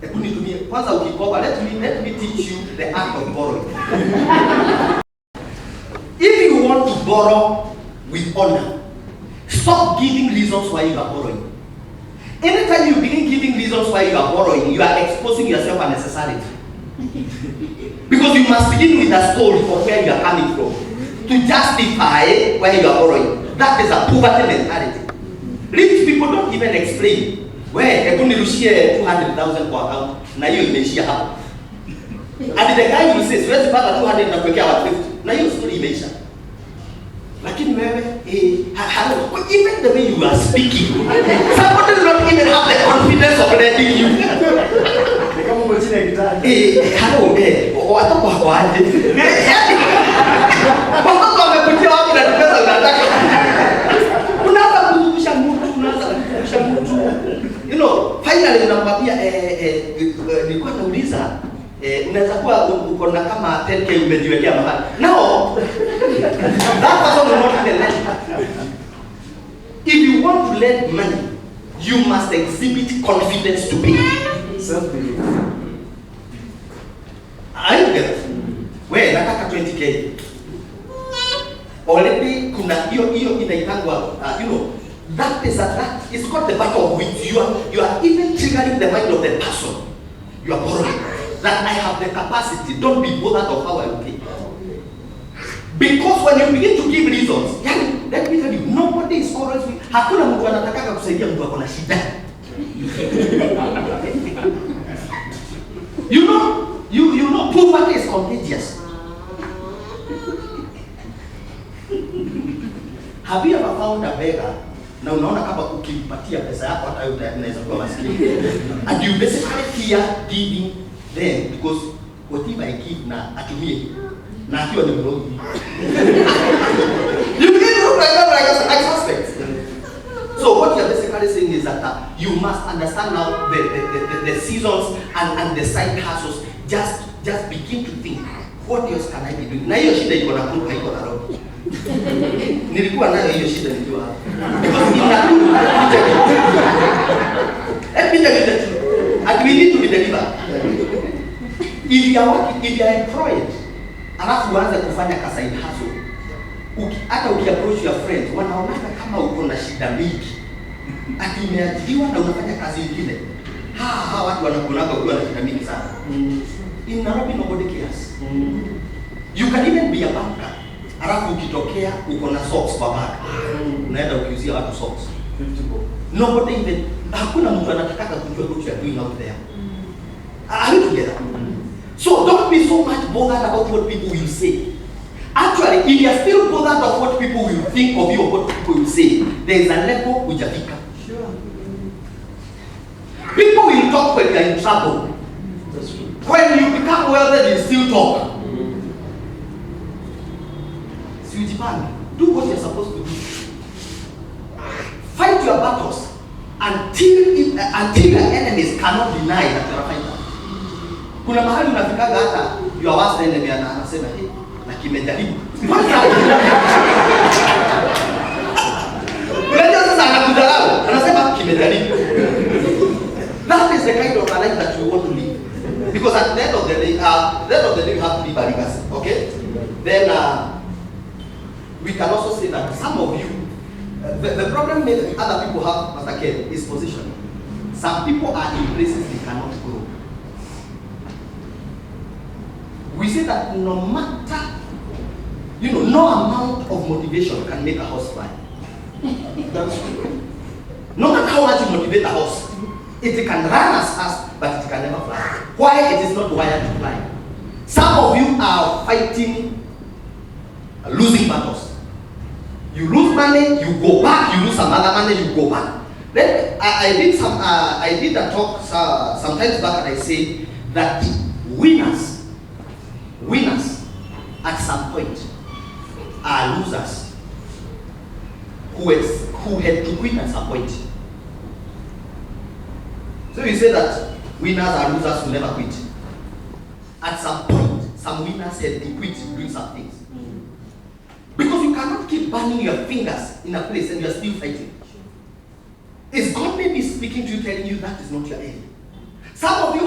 Hebu nitumie kwanza ukikopa, let me teach you the art of borrowing. If you want to borrow with honor, stop giving reasons why you are borrowing. Anytime you begin giving reasons why you are borrowing, you are exposing yourself unnecessarily. Because you must begin with a story of where you are coming from to justify where you are borrowing. That is a poverty mentality. Rich people don't even explain. Where hebu nirushie 200,000 kwa account na hiyo imeishia hapo. And the guy will say, siwezi pata 200 na kuwekea 150. Na hiyo story imeisha. Lakini wewe even the way you are speaking, somebody does not even have the confidence of letting you. Kama uko chini ya kitanda. Watoto wako aje? Watoto wamekuja wapi na pesa unataka? Unaanza kuzungusha mtu. You know, finally unamwambia nilikuwa nauliza unaweza kuwa uko na kama 10k umejiwekea mahali. No. That person will not even lend. If you want to lend money, you must exhibit confidence to pay. Self-belief. I get it. Wewe nataka 20k. Already kuna hiyo inaitangwa that is called the battle of wits. You are even triggering the mind of the person you are borrowing. That I have the capacity. Don't be bothered of how I will pay. Because when you begin to give reasons, let me tell you, nobody is always. Hakuna mtu anataka kusaidia mtu ako na shida. You know poverty is contagious. Have you ever found a beggar? Na unaona kama ukimpatia pesa yako hata wewe unaweza kuwa maskini. And you basically fear giving them because whatever I give na atumie na akiwa ni mrogi. You begin to look like that like a suspect. So what you are basically saying is that you must understand now the seasons and the side hustles. Just begin to think, what else can I be doing? Na hiyo shida iko na kuruka iko na roho. Nilikuwa nayo hiyo shida nikiwa hapo. Let me tell you the truth. And we need to be delivered. If you are employed, alafu uanze kufanya ka side hustle, hata ukiapproach your friends, wanaonaka kama uko na shida mingi. Ati umeajiriwa na unafanya kazi nyingine. Watu wanakuonaka ukiwa na shida mingi sana. In Nairobi nobody cares. You can even be a banker. Alafu ukitokea uko na socks kwa bag. Unaenda ukiuzia watu socks. Nobody even, hakuna mtu anataka kujua what you are doing out there. Are we together? So don't be so much bothered about what people will say. Actually, if you are still bothered about what people will think of you or what people will say, there is a level hujafika. Sure. People will talk when you are in trouble. That's true. When you become wealthy, they still talk. Do what you're supposed to do. Fight your battles until your enemies cannot deny that you are fighting. Kuna mahali unafikaga hata your worst enemy anasema na kimejaribu. Unajua sasa anakudharau, anasema kimejaribu. That is the kind of life that you want to live. Because at the end of the day, you have to be believers. Okay? Then we can also say that some of you, the problem that other people have, Pastor Ken, is position. Some people are in places they cannot grow. We say that no matter, no amount of motivation can make a horse fly. That's true. No matter how much you motivate a horse, it can run as fast, but it can never fly. Why? It is not wired to fly. Some of you are fighting losing battles. You lose money, you go back. You lose some other money, you go back. Then I did a talk sometimes back, and I say that winners at some point are losers who had to quit at some point. So you say that winners are losers who never quit. At some point, some winners had to quit doing some things. Because you cannot keep burning your fingers in a place and you are still fighting. Is God maybe speaking to you, telling you that is not your aim? Some of you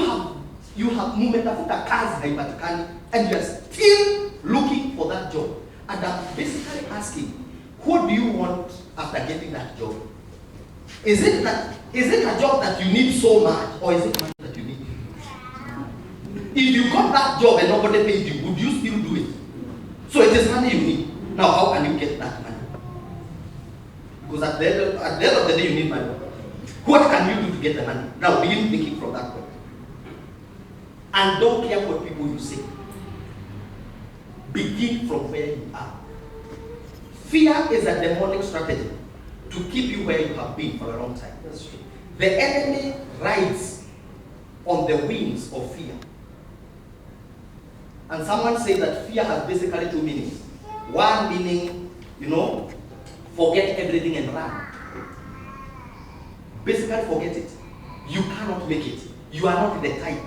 you have mumetafuta kazi haipatikani, and you are still looking for that job. And I'm basically asking, what do you want after getting that job? Is it a job that you need so much, or is it money that you need? If you got that job and nobody paid you, would you still do it? So it is money you need. Now, how can you get that money? Because at the end of the day, you need money. What can you do to get the money? Now, begin thinking from that point. And don't care what people you say. Begin from where you are. Fear is a demonic strategy to keep you where you have been for a long time. That's true. The enemy rides on the wings of fear. And someone said that fear has basically two meanings. One meaning, forget everything and run. Basically forget it. You cannot make it. You are not the type.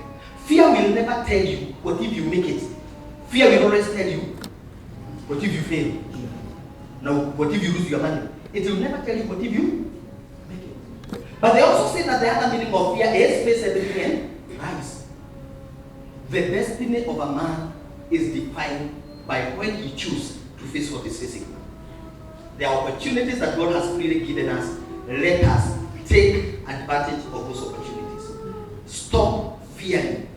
Fear will never tell you what if you make it. Fear will always tell you what if you fail. Now, what if you lose your money? It will never tell you what if you make it. But they also say that the other meaning of fear is face everything and rise. The destiny of a man is defined by when he chooses to face what is facing. The opportunities that God has freely given us, let us take advantage of those opportunities. Stop fearing.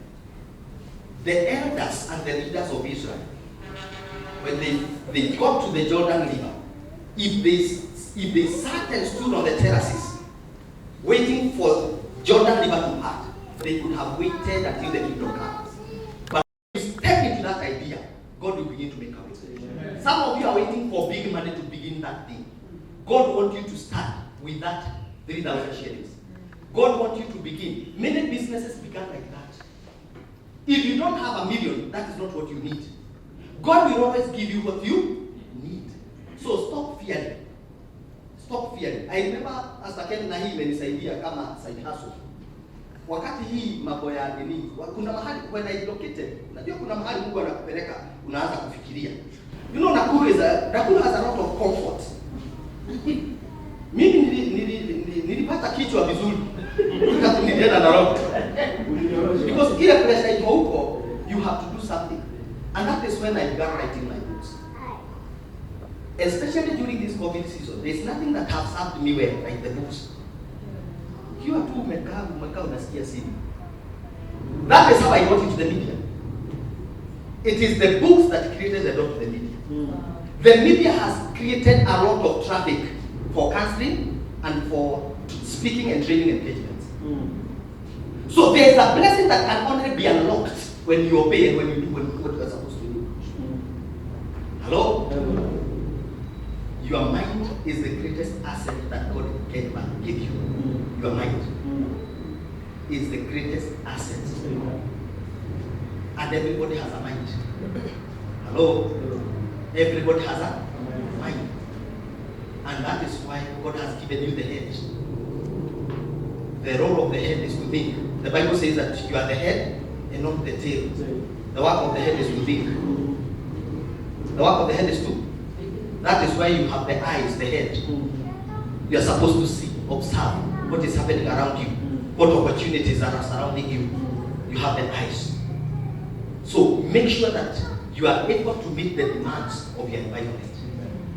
The elders and the leaders of Israel, when they got to the Jordan River, if they sat and stood on the terraces waiting for Jordan River to part, they could have waited until the kingdom comes. But if you step into that idea, God will begin to make a way. Some of you are waiting for big money to begin that thing. God wants you to start with that 3,000 shillings. God wants you to begin. Many businesses began like that. If you don't have 1 million, that is not what you need. God will always give you what you need. So stop fearing. Stop fearing. I remember as Ken na hii imenisaidia kama side hustle. Wakati hii mambo ya nini, kuna mahali when I located, unajua kuna mahali Mungu anakupeleka unaanza kufikiria. Nakuru has a lot of comfort. Mimi nilipata kichwa vizuri. Nilienda na roho. Because ile pressure iko huko, you have to do something. And that is when I began writing my books. Especially during this COVID season, there is nothing that has served me well like the books. Ukiwa tu umekaa unasikia simu. That is how I got into the media. It is the books that created the door to the media. The media has created a lot of traffic for counseling and for speaking and training engagements. So there is a blessing that can only be unlocked when you obey and when you do what you are supposed to do. Hello? Your mind is the greatest asset that God can give you. Your mind is the greatest asset. And everybody has a mind. Hello? Everybody has a mind. And that is why God has given you the head. The role of the head is to think. The Bible says that you are the head and not the tail. The work of the head is to think. The work of the head is to. That is why you have the eyes, the head. You are supposed to see, observe what is happening around you, what opportunities are surrounding you. You have the eyes. So make sure that you are able to meet the demands of your environment.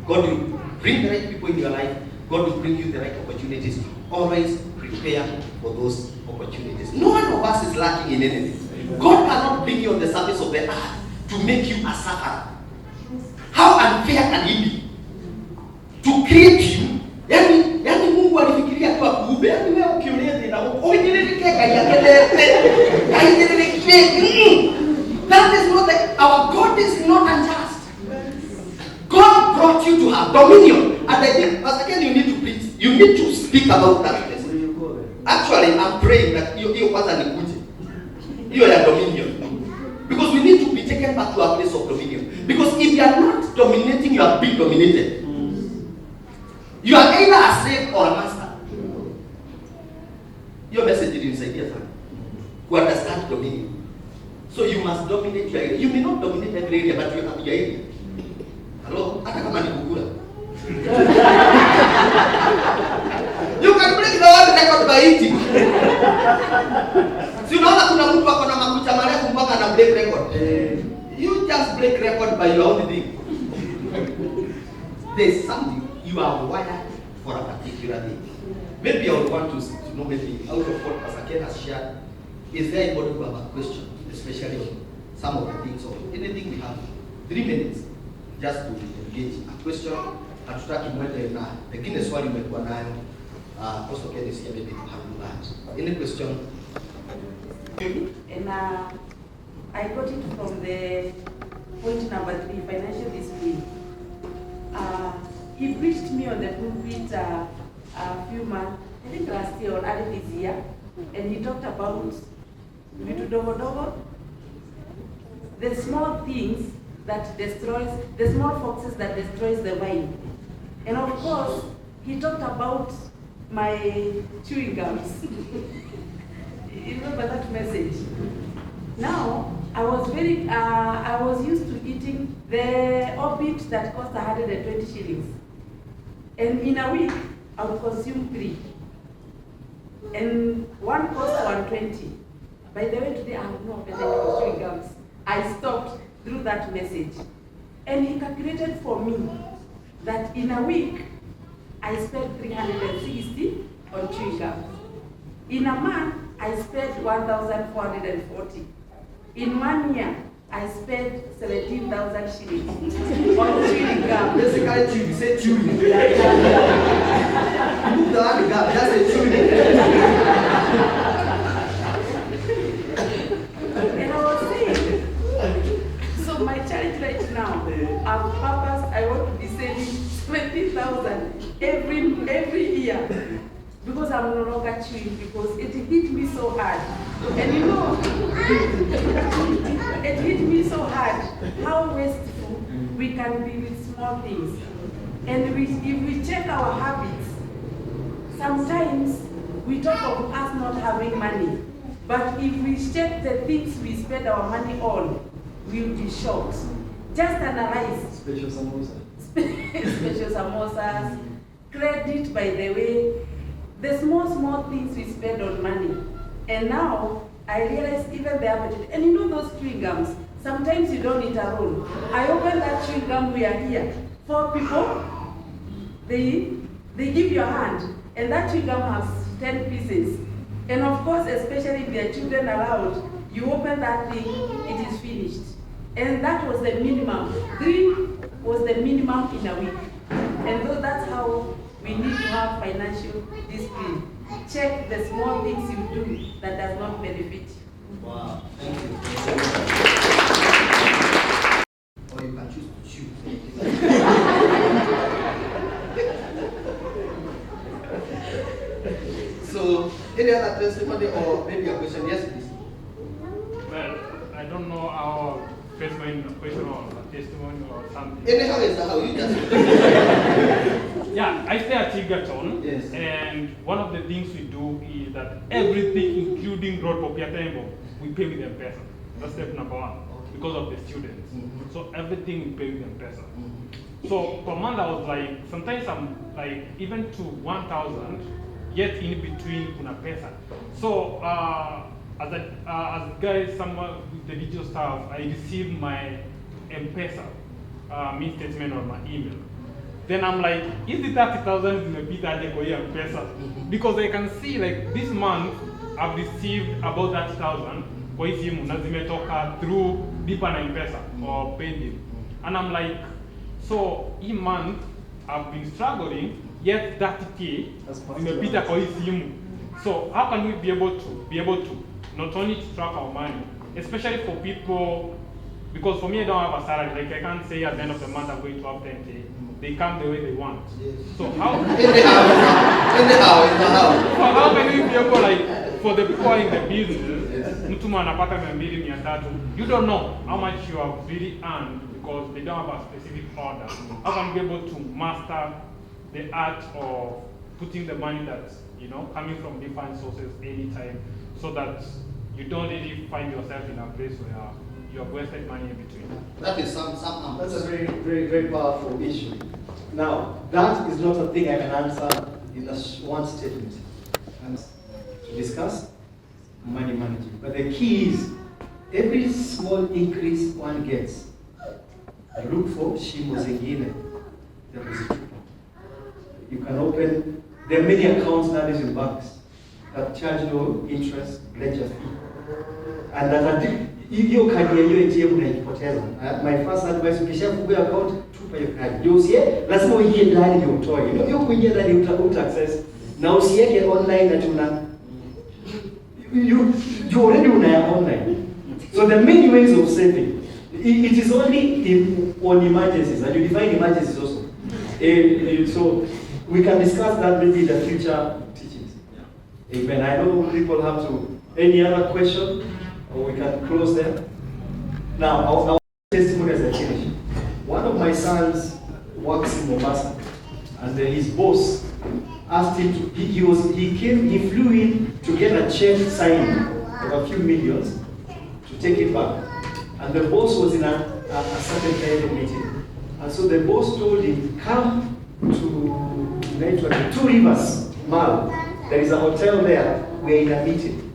God will bring the right people in your life. God will bring you the right opportunities. Always prepare for those opportunities. No one of us is lacking in anything. God cannot bring you on the surface of the earth to make you a sufferer. How unfair can he be? To create you, yani Mungu alifikiria kwa kuube, yani wewe ukiolea na uingilikeka that is not our God is not unjust. God brought you to have dominion. And I think, once again, you need to preach. You need to speak about that place. Actually, I'm praying that you kwanza nikuje. You are dominion. Because we need to be taken back to a place of dominion. Because if you are not dominating, you are being dominated. You are either a slave or a master. Your message is inside here. Who understand dominion. So you must dominate your area. You may not dominate every area, but you have your area. Hello? Hata kama ni kukula. You can break the world record by eating. Si unaona kuna mtu ako na makucha break record. You just break record by your own thing. There's something you are wired for a particular thing. Maybe I would want to know, maybe out of what Pastor Ken has shared, is there anybody who have a question, especially on some of the things or anything we have? 3 minutes just to engage a question. Hatutaki mwende na pengine swali umekuwa nayo. Pastor Ken is here maybe to handle that. Any question? And I got it from the point number 3, financial discipline. He preached me on the pulpit a few months, I think last year or early this year, and he talked about vitu dogo dogo, the small things that destroys, the small foxes that destroys the vine. And of course, he talked about my chewing gums. You remember that message? Now, I was used to eating the orbit that cost 120 shillings. And in a week, I would consume 3. And one cost 120. By the way, today I have no appetite for chewing gums. I stopped through that message. And he calculated for me that in a week, I spent 360 on chewing gums. In a month, I spent 1,440. In 1 year, I spent 17,000 shillings on chewing gum. Basically, chewing, say chewing. You move the hand gum, just say chewing. And I was saying, so my challenge right now, on purpose, I want to be saving 20,000 every year. Because I'm no longer chewing, because it hit me so hard. And you know, it hit me so hard how wasteful we can be with small things. And if we check our habits, sometimes we talk of us not having money. But if we check the things we spend our money on, we'll be shocked. Just analyze. Special samosa. Special samosas, credit, by the way. The small things we spend on money. And now, I realize even the appetite. And you know those chewing gums, sometimes you don't eat alone. I open that chewing gum, we are here. 4 people, they give you a hand. And that chewing gum has 10 pieces. And of course, especially if there are children around, you open that thing, it is finished. And that was the minimum. 3 was the minimum in a week. And so that's how we need to have financial discipline. Check the small things you do that does not benefit you. Wow, thank you. Or you can choose to chew. So, any other testimony or maybe a question? Yes, please. Well, I don't know how question or a testimony or something. Anyhow, is how you just. Yeah, I stay at Tigaton, Yes. And one of the things we do is that everything, including road tembo, we pay with M-Pesa. That's step number 1, because of the students. Mm-hmm. So everything we pay with M-Pesa. Mm-hmm. So per month I was like, sometimes I'm like even to 1,000, yet in between kuna pesa. So as guys, some with the digital stuff, I receive my M-Pesa mean statement on my email. Then I'm like, is the 30,000 zimepita aje kwa hii M-Pesa? Because I can see like this month I've received about 30,000 kwa hii simu na zimetoka through Lipa na M-Pesa or Paybill. And I'm like, so hii month I've been struggling, yet 30K zimepita kwa hii simu. So how can we be able to not only to track our money, especially for people, because for me I don't have a salary, like I can't say at the end of the month I'm going to have 10K. They come the way they want. Yes. So how? In the house. So how can we be able, like, for the people in the business, mtu anapata 200-300, you don't know how much you have really earned because they don't have a specific order. How can you be able to master the art of putting the money that's, coming from different sources anytime, so that you don't really find yourself in a place where you have wasted money in between? That is some. That's a very, very, very powerful issue. Now, that is not a thing I can answer in one statement. And to discuss money management. But the key is every small increase one gets, look for shimo zingine za kuzitupa. You can open, there are many accounts nowadays in banks that charge no interest, ledger fee. And that hiyo kadi ya hiyo ATM unaipoteza. My first advice, ukishafungua account, tupa hiyo kadi. Ndio usiye, lazima uingie ndani ndio utoe. Hiyo kuingia ndani uta access. Na usiweke online na tuna you already una online. So the many ways of saving, it is only on emergencies, and you define emergencies also. So we can discuss that maybe in the future teachings. Amen. I know people have to. Any other question, or we can close there. Now, our testimony as I finish. One of my sons works in Mombasa, and his boss asked him to. He flew in to get a check signed of a few millions to take it back, and the boss was in a certain kind of meeting, and so the boss told him, come to Two Rivers Mall. There is a hotel there. We are in a meeting.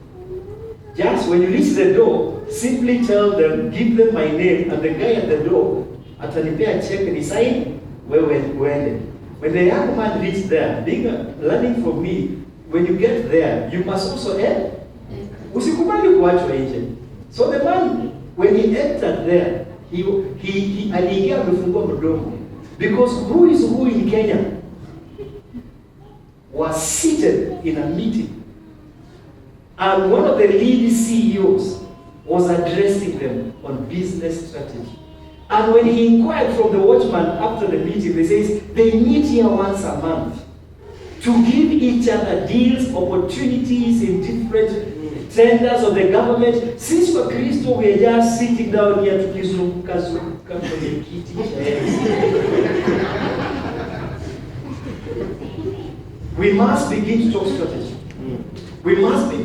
Just when you reach the door, simply tell them, give them my name, and the guy at the door, atanipea check and he sign, when the young man reached there, learning from me, when you get there, you must also end. Usikubali kuachwa nje. So the man, when he entered there, he aliingia amefungua mdomo. Because who is who in Kenya was seated in a meeting. And one of the lead CEOs was addressing them on business strategy. And when he inquired from the watchman after the meeting, they say they meet here once a month to give each other deals, opportunities in different tenders of the government. Since for Christo, we are just sitting down here to tukizunguka kwenye kiti cha enzi. We must begin to talk strategy. We must be,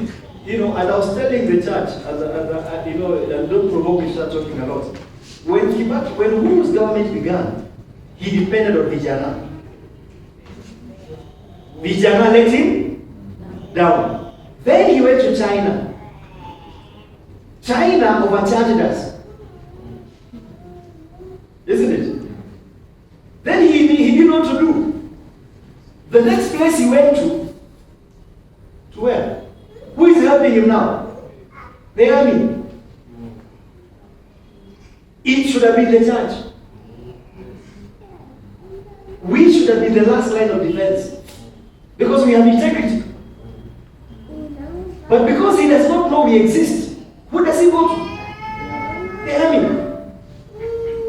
and I was telling the church, and don't provoke me to start talking a lot. When Uhuru's government began, he depended on Vijana. Vijana let him down. Then he went to China. China overcharged us. Isn't it? Then he knew what to do. The next place he went to where? Who is helping him now? The army. It should have been the church. We should have been the last line of defense. Because we have integrity. But because he does not know we exist, who does he go to? The army.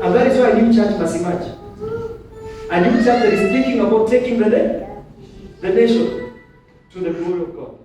And that is why a new church must emerge. A new church that is thinking about taking the nation to the glory of God.